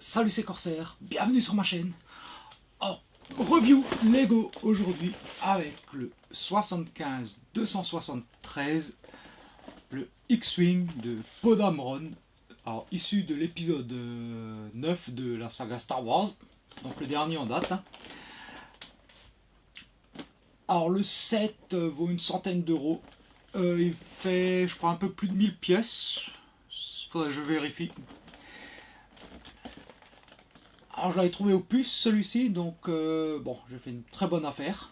Salut, c'est Corsair, bienvenue sur ma chaîne. Alors, review Lego aujourd'hui avec le 75-273, le X-Wing de Poe Dameron, alors issu de l'épisode 9 de la saga Star Wars, donc le dernier en date. Alors le set vaut une centaine d'euros, il fait je crois un peu plus de 1000 pièces, faudrait que je vérifie. Alors je l'avais trouvé au puce celui-ci, donc bon, j'ai fait une très bonne affaire.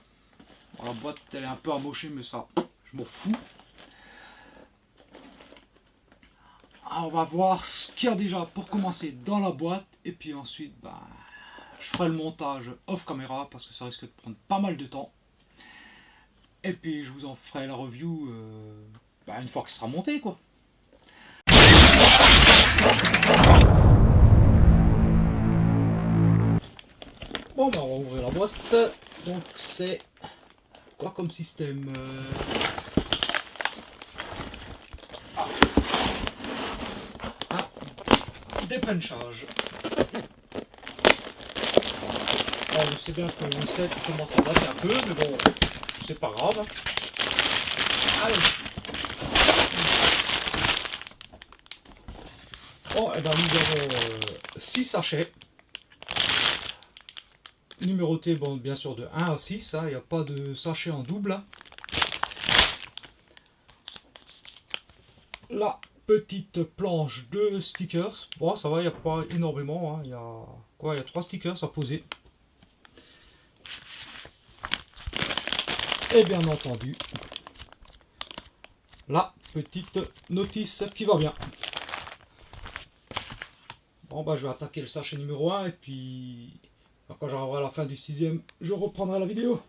Bon, la boîte elle est un peu amochée, mais ça, je m'en fous. Alors, on va voir ce qu'il y a déjà pour commencer dans la boîte, et puis ensuite bah, je ferai le montage off caméra parce que ça risque de prendre pas mal de temps. Et puis je vous en ferai la review bah, une fois qu'il sera monté quoi. Bon bah on va ouvrir la boîte, donc c'est quoi comme système un dépunchage. Alors je sais bien que le set commence à dater un peu, mais bon, c'est pas grave. Allez. Bon, et ben nous avons 6 sachets. Numéroté, bon, bien sûr de 1 à 6, il n'y a pas de sachet en double. La petite planche de stickers, bon ça va, il n'y a pas énormément, il y a 3 stickers à poser. Et bien entendu, la petite notice qui va bien. Bon bah je vais attaquer le sachet numéro 1 et puis quand j'arriverai à la fin du 6e, je reprendrai la vidéo.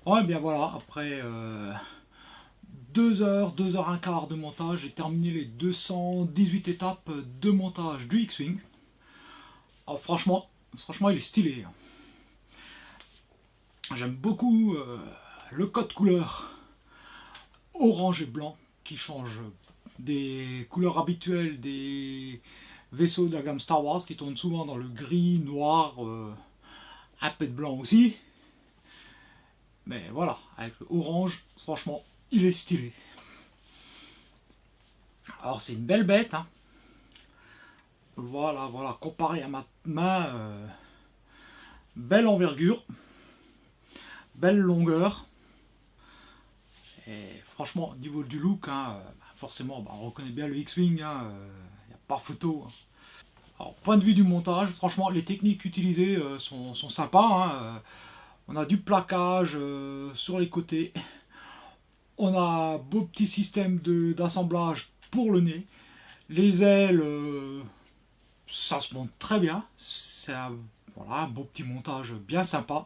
Ouais, bien voilà, après 2 heures, 2 heures un quart de montage, j'ai terminé les 218 étapes de montage du X-Wing. Alors franchement, il est stylé. J'aime beaucoup le code couleur orange et blanc qui change des couleurs habituelles des vaisseaux de la gamme Star Wars qui tournent souvent dans le gris, noir, un peu de blanc aussi. Mais voilà, avec le orange, franchement, il est stylé. Alors c'est une belle bête, hein. Voilà, comparé à ma main, belle envergure, belle longueur. Et franchement, au niveau du look, hein, forcément, bah, on reconnaît bien le X-Wing, il n'y a pas photo. Hein. Alors, point de vue du montage, franchement, les techniques utilisées sont sympas. Hein. On a du plaquage sur les côtés. On a un beau petit système d'assemblage pour le nez. Les ailes, ça se monte très bien. C'est un beau petit montage bien sympa.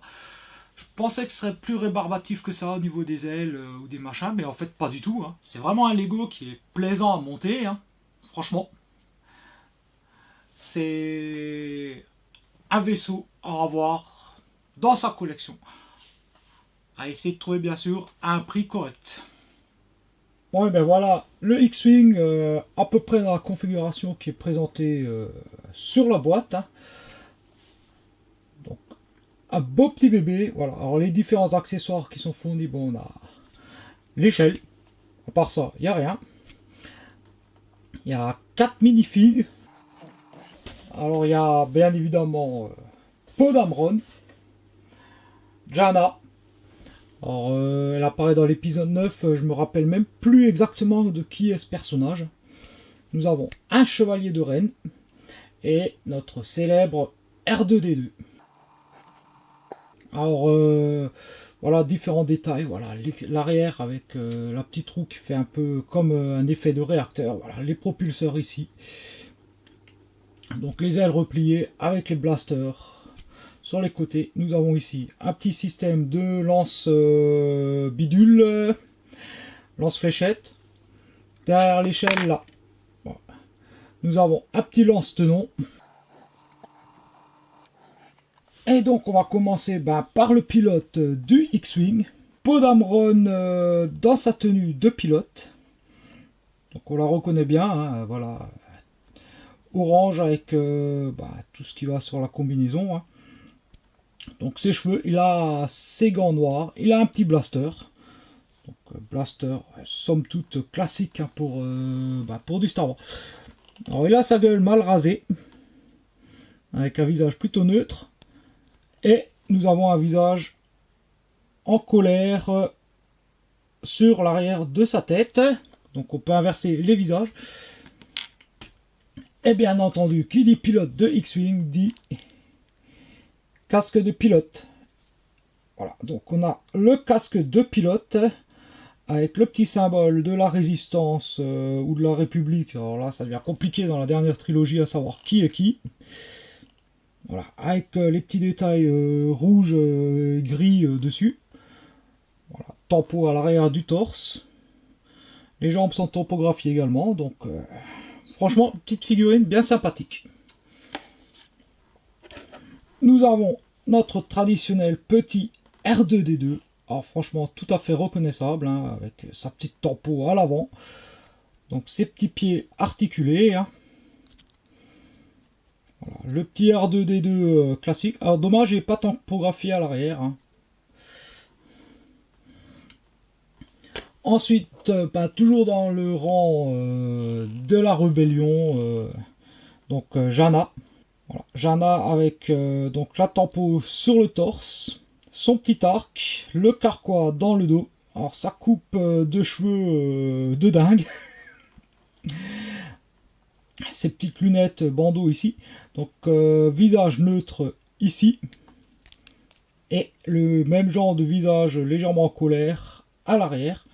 Je pensais que ce serait plus rébarbatif que ça au niveau des ailes ou des machins, mais en fait pas du tout. Hein. C'est vraiment un Lego qui est plaisant à monter, hein. Franchement. C'est un vaisseau à avoir dans sa collection. À essayer de trouver bien sûr à un prix correct. Bon et ben voilà, le X-Wing à peu près dans la configuration qui est présentée sur la boîte. Hein. Donc un beau petit bébé, voilà. Alors les différents accessoires qui sont fournis, bon on a l'échelle, à part ça, il n'y a rien. Il y a 4 minifigs. Alors il y a bien évidemment Poe Dameron, Jannah. Alors elle apparaît dans l'épisode 9, je me rappelle même plus exactement de qui est ce personnage. Nous avons un chevalier de Rennes et notre célèbre R2D2. Alors voilà différents détails, voilà l'arrière avec la petite roue qui fait un peu comme un effet de réacteur, voilà les propulseurs ici. Donc les ailes repliées avec les blasters. Sur les côtés, nous avons ici un petit système de lance bidule, lance fléchette. Derrière l'échelle, là, bon, nous avons un petit lance tenon. Et donc on va commencer par le pilote du X-Wing. Poe Dameron dans sa tenue de pilote. Donc on la reconnaît bien, hein, voilà. orange avec tout ce qui va sur la combinaison, hein. Donc ses cheveux, il a ses gants noirs, il a un petit blaster. Donc blaster, somme toute classique, hein, pour du Star Wars. Alors il a sa gueule mal rasée, avec un visage plutôt neutre. Et nous avons un visage en colère sur l'arrière de sa tête. Donc on peut inverser les visages. Et bien entendu, qui dit pilote de X-Wing dit casque de pilote. Voilà, donc on a le casque de pilote avec le petit symbole de la résistance ou de la République. Alors là, ça devient compliqué dans la dernière trilogie à savoir qui est qui. Voilà, avec les petits détails rouges et gris dessus. Voilà, tempo à l'arrière du torse. Les jambes sont topographiées également, donc franchement, petite figurine bien sympathique. Nous avons notre traditionnel petit R2D2. Alors franchement, tout à fait reconnaissable, hein, avec sa petite tempo à l'avant. Donc ses petits pieds articulés, hein. Voilà, le petit R2D2 classique. Alors dommage, il n'est pas topographié à l'arrière, hein. Ensuite, toujours dans le rang de la rébellion, Jannah. Voilà, Jannah avec donc la tempo sur le torse, son petit arc, le carquois dans le dos. Alors ça coupe de cheveux de dingue. Ces petites lunettes bandeau ici. Donc visage neutre ici. Et le même genre de visage légèrement en colère à l'arrière.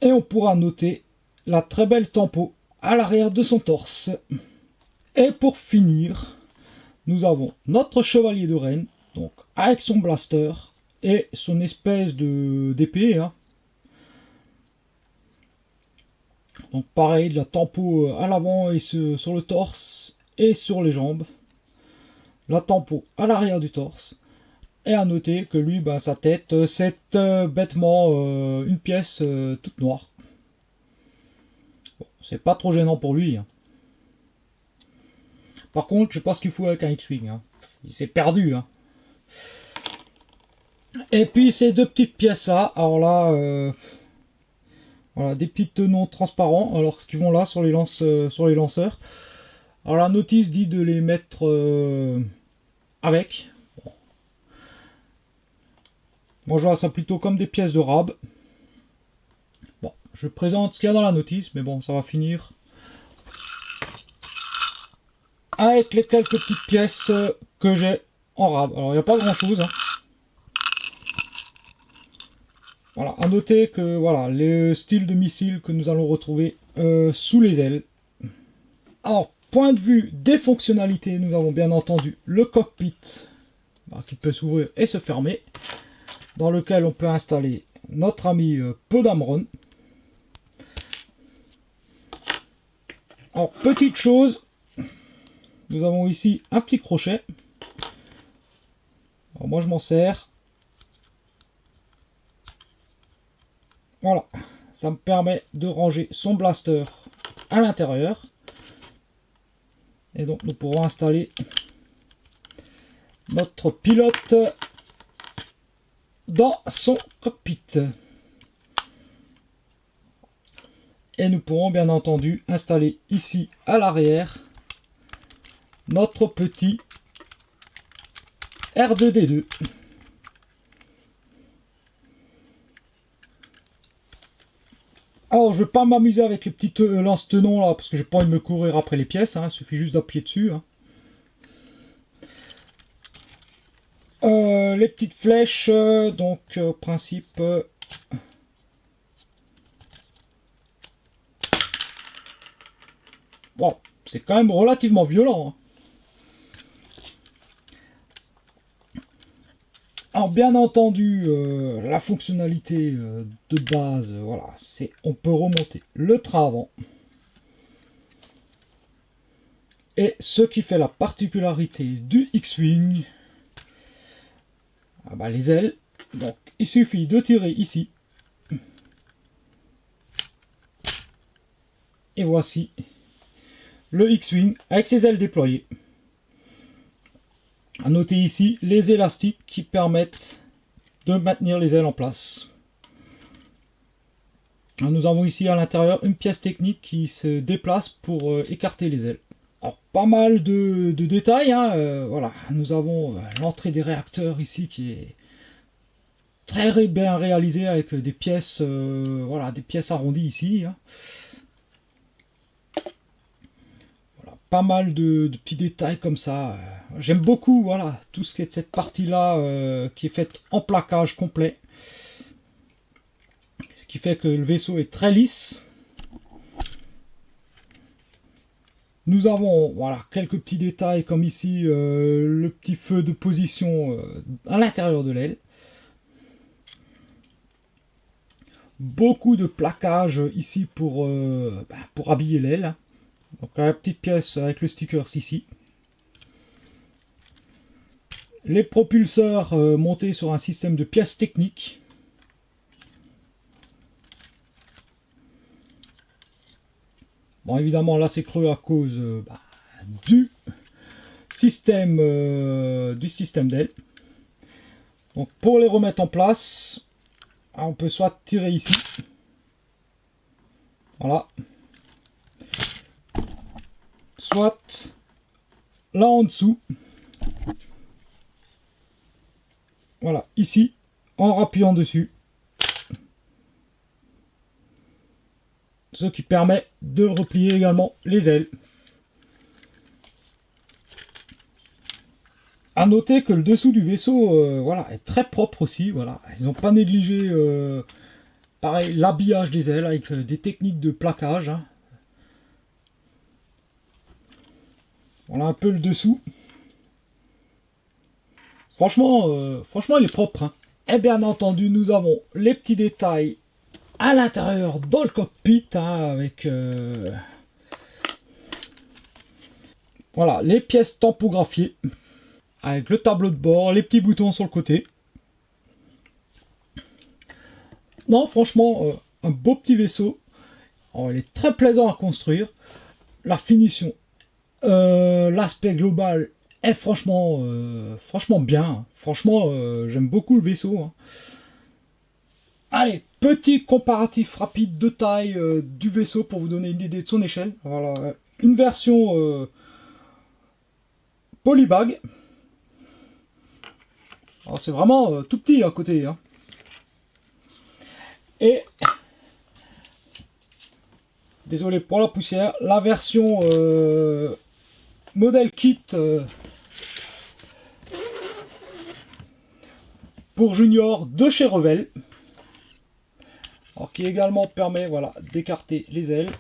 Et on pourra noter la très belle tempo à l'arrière de son torse. Et pour finir, nous avons notre chevalier de Rennes, donc avec son blaster et son espèce d'épée, hein. Donc pareil, de la tempo à l'avant et sur le torse et sur les jambes. La tempo à l'arrière du torse. Et à noter que lui, sa tête, c'est bêtement une pièce toute noire. Bon, c'est pas trop gênant pour lui, hein. Par contre, je sais pas ce qu'il faut avec un X-Wing, hein. Il s'est perdu, hein. Et puis ces deux petites pièces là, alors là, voilà, des petits tenons transparents, alors ce qui vont là sur les lanceurs. Alors la notice dit de les mettre avec. Moi je vois ça plutôt comme des pièces de rab. Bon, je présente ce qu'il y a dans la notice, mais bon, ça va finir avec les quelques petites pièces que j'ai en rab. Alors il n'y a pas grand chose, hein. Voilà, à noter que voilà, le style de missile que nous allons retrouver sous les ailes. Alors, point de vue des fonctionnalités, nous avons bien entendu le cockpit qui peut s'ouvrir et se fermer, dans lequel on peut installer notre ami Poe Dameron. Alors, petite chose, nous avons ici un petit crochet. Alors, moi je m'en sers. Voilà, ça me permet de ranger son blaster à l'intérieur. Et donc nous pourrons installer notre pilote dans son cockpit. Et nous pourrons bien entendu installer ici à l'arrière notre petit R2D2. Alors je vais pas m'amuser avec les petites lance-tenons là, parce que j'ai pas envie de me courir après les pièces, hein. Il suffit juste d'appuyer dessus, hein. Les petites flèches, principe... Bon, c'est quand même relativement violent, hein. Alors bien entendu, la fonctionnalité de base, voilà, c'est on peut remonter le train avant. Et ce qui fait la particularité du X-Wing, les ailes. Donc il suffit de tirer ici. Et voici le X-Wing avec ses ailes déployées. À noter ici les élastiques qui permettent de maintenir les ailes en place. Nous avons ici à l'intérieur une pièce technique qui se déplace pour écarter les ailes. Alors, pas mal de détails, hein, voilà. Nous avons l'entrée des réacteurs ici qui est très bien réalisée avec des pièces, voilà, des pièces arrondies ici. Hein. Voilà, pas mal de petits détails comme ça. J'aime beaucoup, voilà, tout ce qui est de cette partie-là qui est faite en plaquage complet. Ce qui fait que le vaisseau est très lisse. Nous avons voilà, quelques petits détails comme ici le petit feu de position à l'intérieur de l'aile. Beaucoup de plaquage ici pour habiller l'aile. Donc la petite pièce avec le sticker ici. Les propulseurs montés sur un système de pièces techniques. Bon, évidemment, là c'est creux à cause du système d'aile. Donc pour les remettre en place, on peut soit tirer ici. Voilà. Soit là en dessous. Voilà, ici, en rappuyant dessus. Ce qui permet de replier également les ailes. A noter que le dessous du vaisseau voilà, est très propre aussi. Voilà. Ils n'ont pas négligé pareil, l'habillage des ailes avec des techniques de plaquage. Hein. Voilà un peu le dessous. Franchement, franchement il est propre. Hein. Et bien entendu, nous avons les petits détails à l'intérieur dans le cockpit hein, avec voilà, les pièces tampographiées avec le tableau de bord, les petits boutons sur le côté. Non, franchement, un beau petit vaisseau. Alors, il est très plaisant à construire. La finition, l'aspect global est franchement, franchement bien. Franchement, j'aime beaucoup le vaisseau. Hein. Allez, petit comparatif rapide de taille du vaisseau pour vous donner une idée de son échelle. Voilà, une version polybag. Alors c'est vraiment tout petit à côté. Hein. Et désolé pour la poussière, la version modèle kit pour Junior de chez Revell. Alors qui également permet voilà, d'écarter les ailes.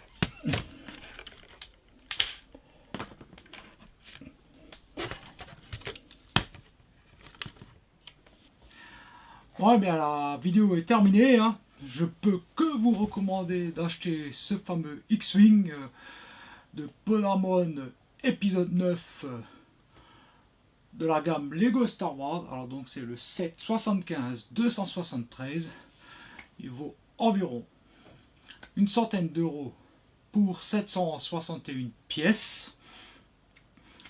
Ouais, bien la vidéo est terminée. Hein. Je peux que vous recommander d'acheter ce fameux X-Wing de Ponamon épisode 9 de la gamme Lego Star Wars. Alors donc c'est le 775-273. Il vaut environ une centaine d'euros pour 761 pièces.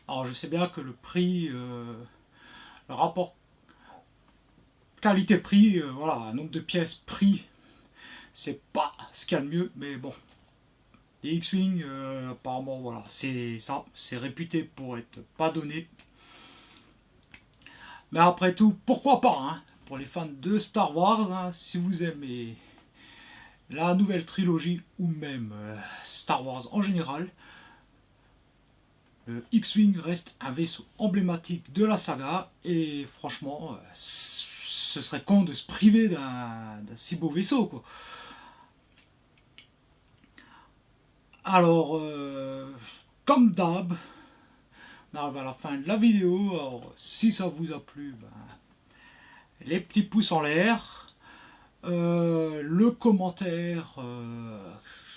Alors je sais bien que le prix, le rapport qualité-prix, voilà, nombre de pièces prix, c'est pas ce qu'il y a de mieux, mais bon. Les X-Wing, apparemment, voilà, c'est ça, c'est réputé pour être pas donné. Mais après tout, pourquoi pas, hein, pour les fans de Star Wars, hein, si vous aimez la nouvelle trilogie ou même Star Wars en général, le X-Wing reste un vaisseau emblématique de la saga et franchement, ce serait con de se priver d'un si beau vaisseau, quoi. Alors, comme d'hab, on arrive à la fin de la vidéo. Alors, si ça vous a plu, ben, les petits pouces en l'air, le commentaire,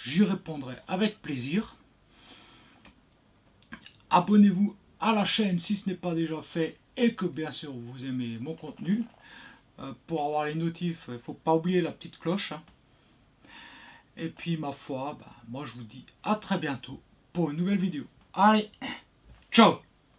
j'y répondrai avec plaisir. Abonnez-vous à la chaîne si ce n'est pas déjà fait et que bien sûr vous aimez mon contenu. Pour avoir les notifs, il ne faut pas oublier la petite cloche. Hein. Et puis ma foi, moi je vous dis à très bientôt pour une nouvelle vidéo. Allez, ciao!